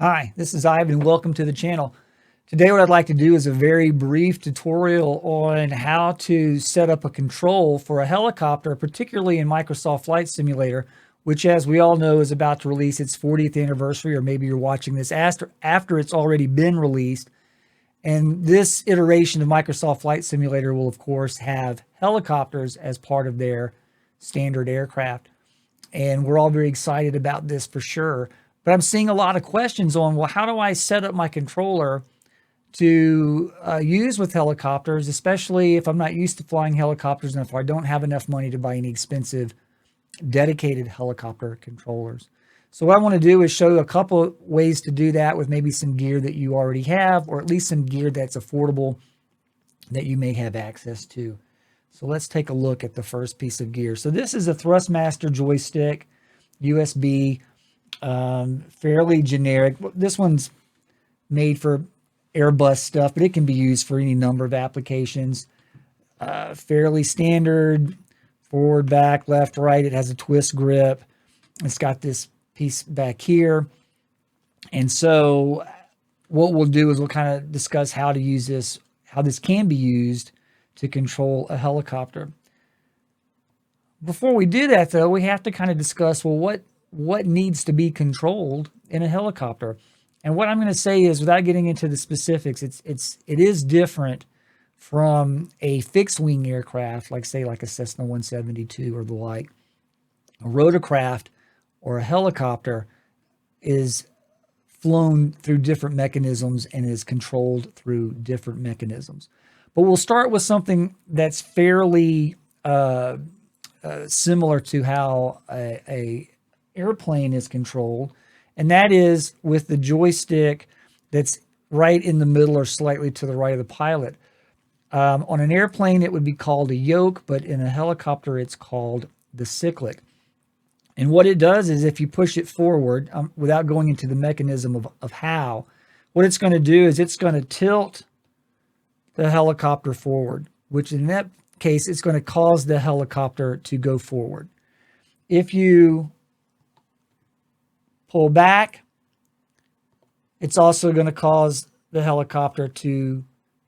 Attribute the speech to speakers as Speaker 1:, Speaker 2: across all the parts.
Speaker 1: Hi, this is Ivan. Welcome to the channel. Today what I'd like to do is a very brief tutorial on how to set up a control for a helicopter, particularly in Microsoft Flight Simulator, which as we all know is about to release its 40th anniversary, or maybe you're watching this after it's already been released. And this iteration of Microsoft Flight Simulator will of course have helicopters as part of their standard aircraft. And we're all very excited about this for sure. But I'm seeing a lot of questions on, well, how do I set up my controller to use with helicopters, especially if I'm not used to flying helicopters and if I don't have enough money to buy any expensive dedicated helicopter controllers. So what I want to do is show you a couple of ways to do that with maybe some gear that you already have, or at least some gear that's affordable that you may have access to. So let's take a look at the first piece of gear. So this is a Thrustmaster joystick, USB, fairly generic. This one's made for Airbus stuff, but it can be used for any number of applications. Fairly standard, forward, back, left, right. It has a twist grip. It's got this piece back here. And so what we'll do is we'll kind of discuss how to use this, how this can be used to control a helicopter. Before we do that, though, we have to kind of discuss, well, what needs to be controlled in a helicopter. And what I'm going to say is, without getting into the specifics, it is different from a fixed wing aircraft, like say like a Cessna 172 or the like. A rotorcraft or a helicopter is flown through different mechanisms and is controlled through different mechanisms. But we'll start with something that's fairly similar to how a airplane is controlled, and that is with the joystick that's right in the middle or slightly to the right of the pilot. On an airplane, it would be called a yoke, but in a helicopter, it's called the cyclic. And what it does is if you push it forward, without going into the mechanism of how, what it's going to do is it's going to tilt the helicopter forward, which in that case, it's going to cause the helicopter to go forward. If you pull back, it's also going to cause the helicopter to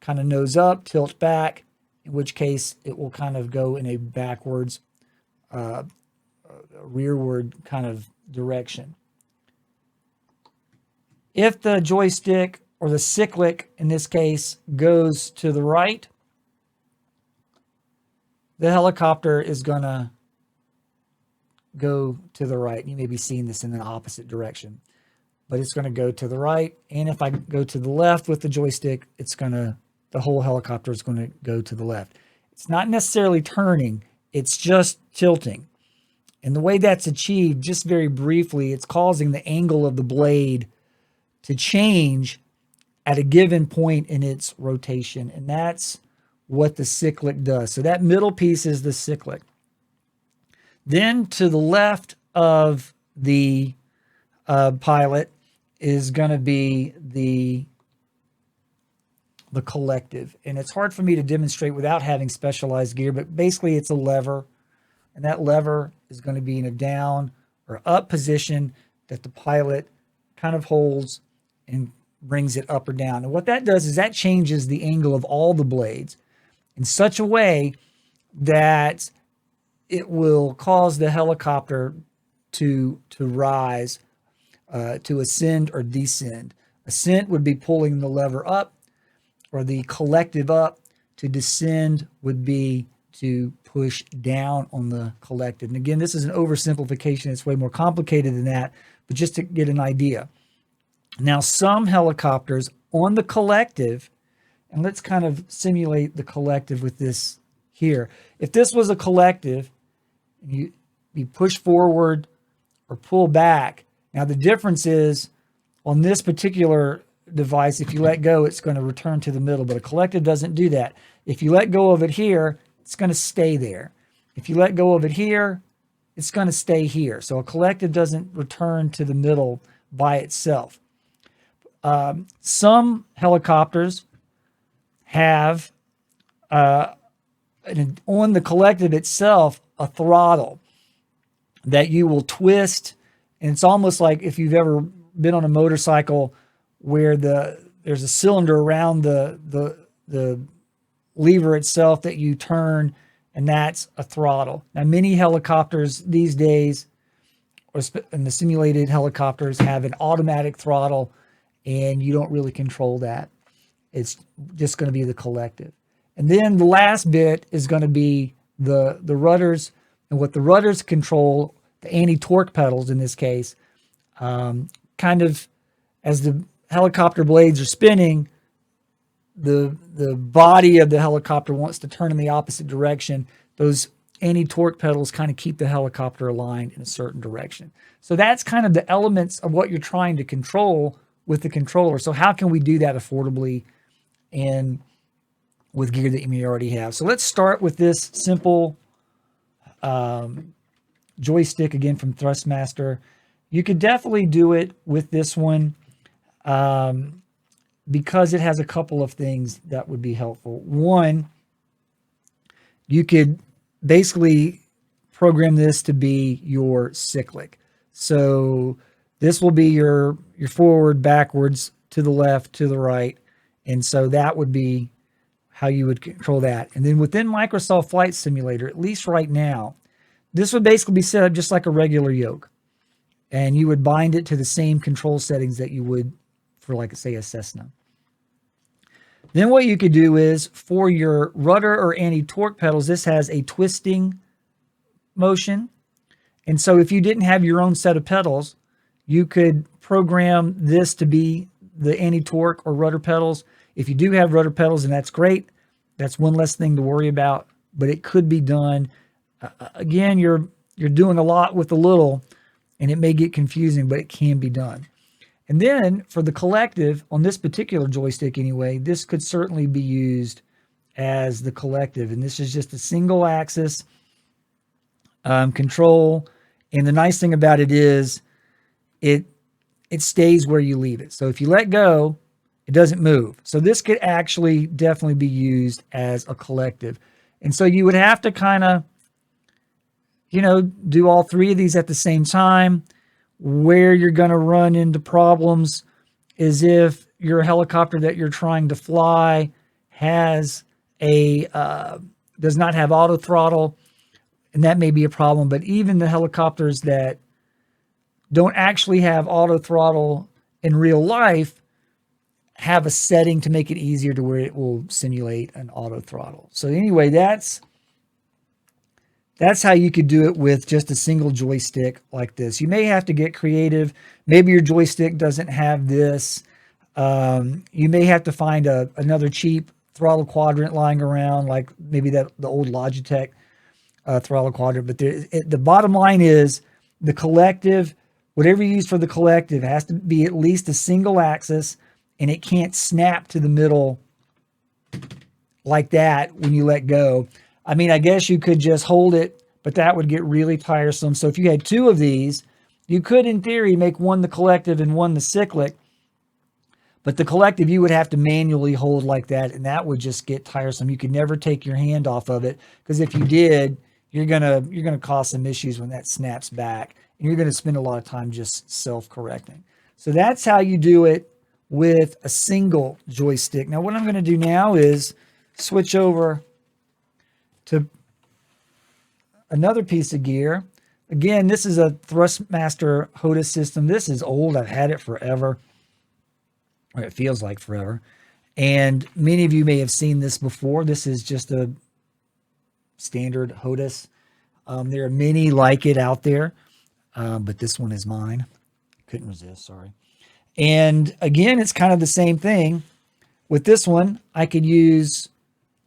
Speaker 1: kind of nose up, tilt back, in which case it will kind of go in a backwards, rearward kind of direction. If the joystick or the cyclic, in this case, goes to the right, the helicopter is going to go to the right. You may be seeing this in the opposite direction, but it's going to go to the right. And if I go to the left with the joystick, the whole helicopter is going to go to the left. It's not necessarily turning, it's just tilting. And the way that's achieved, just very briefly, it's causing the angle of the blade to change at a given point in its rotation. And that's what the cyclic does. So that middle piece is the cyclic. Then to the left of the pilot is going to be the collective. And it's hard for me to demonstrate without having specialized gear, but basically it's a lever. And that lever is going to be in a down or up position that the pilot kind of holds and brings it up or down. And what that does is that changes the angle of all the blades in such a way that it will cause the helicopter to rise, to ascend or descend. Ascent would be pulling the lever up, or the collective up. To descend would be to push down on the collective. And again, this is an oversimplification. It's way more complicated than that, but just to get an idea. Now, some helicopters on the collective, and let's kind of simulate the collective with this here. If this was a collective, you push forward or pull back. Now, the difference is on this particular device, if you let go, it's going to return to the middle, but a collective doesn't do that. If you let go of it here, it's going to stay there. If you let go of it here, it's going to stay here. So a collective doesn't return to the middle by itself. Some helicopters have, on the collective itself, a throttle that you will twist. And it's almost like if you've ever been on a motorcycle where there's a cylinder around the lever itself that you turn, and that's a throttle. Now, many helicopters these days, and the simulated helicopters, have an automatic throttle, and you don't really control that. It's just going to be the collective. And then the last bit is going to be the rudders, and what the rudders control, the anti-torque pedals in this case, kind of as the helicopter blades are spinning, the body of the helicopter wants to turn in the opposite direction. Those anti-torque pedals kind of keep the helicopter aligned in a certain direction. So that's kind of the elements of what you're trying to control with the controller. So how can we do that affordably and with gear that you may already have? So let's start with this simple joystick again from Thrustmaster. You could definitely do it with this one because it has a couple of things that would be helpful. One, you could basically program this to be your cyclic. So this will be your forward, backwards, to the left, to the right. And so that would be how you would control that. And then within Microsoft Flight Simulator, at least right now, this would basically be set up just like a regular yoke. And you would bind it to the same control settings that you would for, like, say, a Cessna. Then what you could do is for your rudder or anti-torque pedals, this has a twisting motion. And so if you didn't have your own set of pedals, you could program this to be the anti-torque or rudder pedals. If you do have rudder pedals, and that's great, that's one less thing to worry about, but it could be done. Again, you're doing a lot with a little, and it may get confusing, but it can be done. And then for the collective, on this particular joystick anyway, this could certainly be used as the collective. And this is just a single axis control. And the nice thing about it is it stays where you leave it. So if you let go, it doesn't move. So this could actually definitely be used as a collective. And so you would have to kind of, do all three of these at the same time. Where you're going to run into problems is if your helicopter that you're trying to fly has does not have auto throttle, and that may be a problem. But even the helicopters that don't actually have auto throttle in real life have a setting to make it easier to where it will simulate an auto throttle. So anyway, that's how you could do it with just a single joystick like this. You may have to get creative. Maybe your joystick doesn't have this. You may have to find another cheap throttle quadrant lying around, like maybe the old Logitech throttle quadrant. But the bottom line is the collective, whatever you use for the collective, has to be at least a single axis, and it can't snap to the middle like that when you let go. I mean, I guess you could just hold it, but that would get really tiresome. So if you had two of these, you could, in theory, make one the collective and one the cyclic. But the collective, you would have to manually hold like that, and that would just get tiresome. You could never take your hand off of it, because if you did, you're gonna cause some issues when that snaps back, and you're gonna spend a lot of time just self-correcting. So that's how you do it with a single joystick. Now, what I'm going to do now is switch over to another piece of gear. Again, this is a Thrustmaster HOTAS system. This is old. I've had it forever. Or it feels like forever. And many of you may have seen this before. This is just a standard HOTAS. There are many like it out there, but this one is mine. Couldn't resist, sorry. And again, it's kind of the same thing. With this one, I could use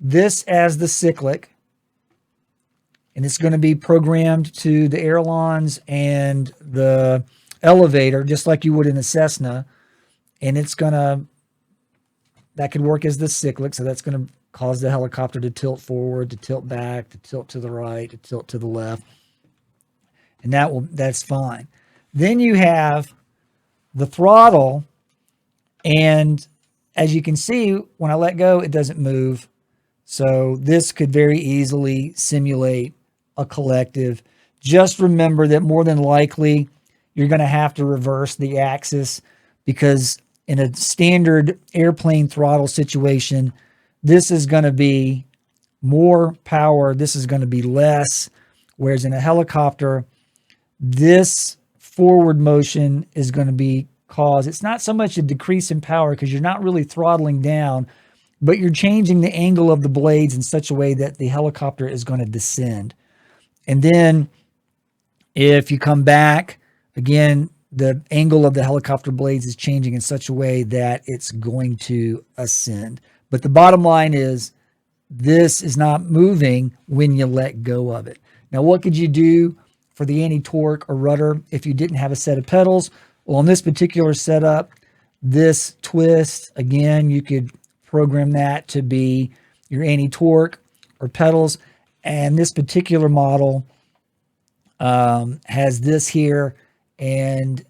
Speaker 1: this as the cyclic, and it's going to be programmed to the ailerons and the elevator, just like you would in a Cessna. And that could work as the cyclic. So that's going to cause the helicopter to tilt forward, to tilt back, to tilt to the right, to tilt to the left. And that's fine. Then you have the throttle. And as you can see, when I let go, it doesn't move. So this could very easily simulate a collective. Just remember that more than likely you're going to have to reverse the axis, because in a standard airplane throttle situation, this is going to be more power, this is going to be less. Whereas in a helicopter, this forward motion is going to be caused. It's not so much a decrease in power because you're not really throttling down, but you're changing the angle of the blades in such a way that the helicopter is going to descend. And then if you come back, again, the angle of the helicopter blades is changing in such a way that it's going to ascend. But the bottom line is, this is not moving when you let go of it. Now, what could you do for the anti-torque or rudder if you didn't have a set of pedals? Well, in this particular setup, this twist, again, you could program that to be your anti-torque or pedals. And this particular model has this here, and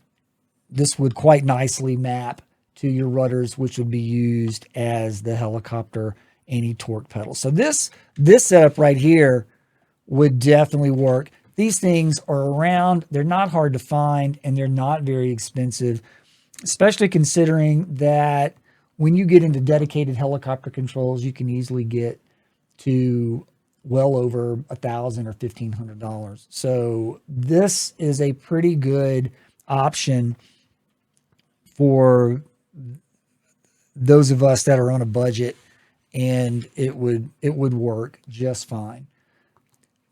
Speaker 1: this would quite nicely map to your rudders, which would be used as the helicopter anti-torque pedal. So this setup right here would definitely work. These things are around, they're not hard to find, and they're not very expensive, especially considering that when you get into dedicated helicopter controls, you can easily get to well over $1,000 or $1,500. So this is a pretty good option for those of us that are on a budget, and it would work just fine.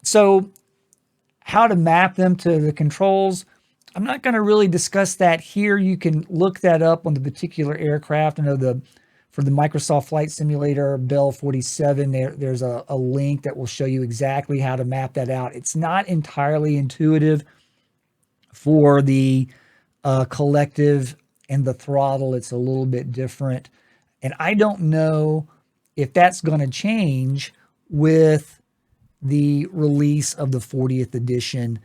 Speaker 1: So how to map them to the controls, I'm not going to really discuss that here. You can look that up on the particular aircraft. I know for the Microsoft Flight Simulator Bell 47, there's a link that will show you exactly how to map that out. It's not entirely intuitive for the collective and the throttle. It's a little bit different. And I don't know if that's going to change with the release of the 40th edition.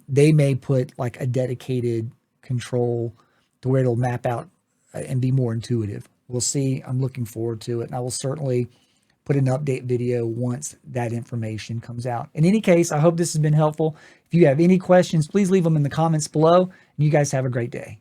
Speaker 1: They may put like a dedicated control to where it'll map out and be more intuitive. We'll see. I'm looking forward to it. And I will certainly put an update video once that information comes out. In any case, I hope this has been helpful. If you have any questions, please leave them in the comments below. And you guys have a great day.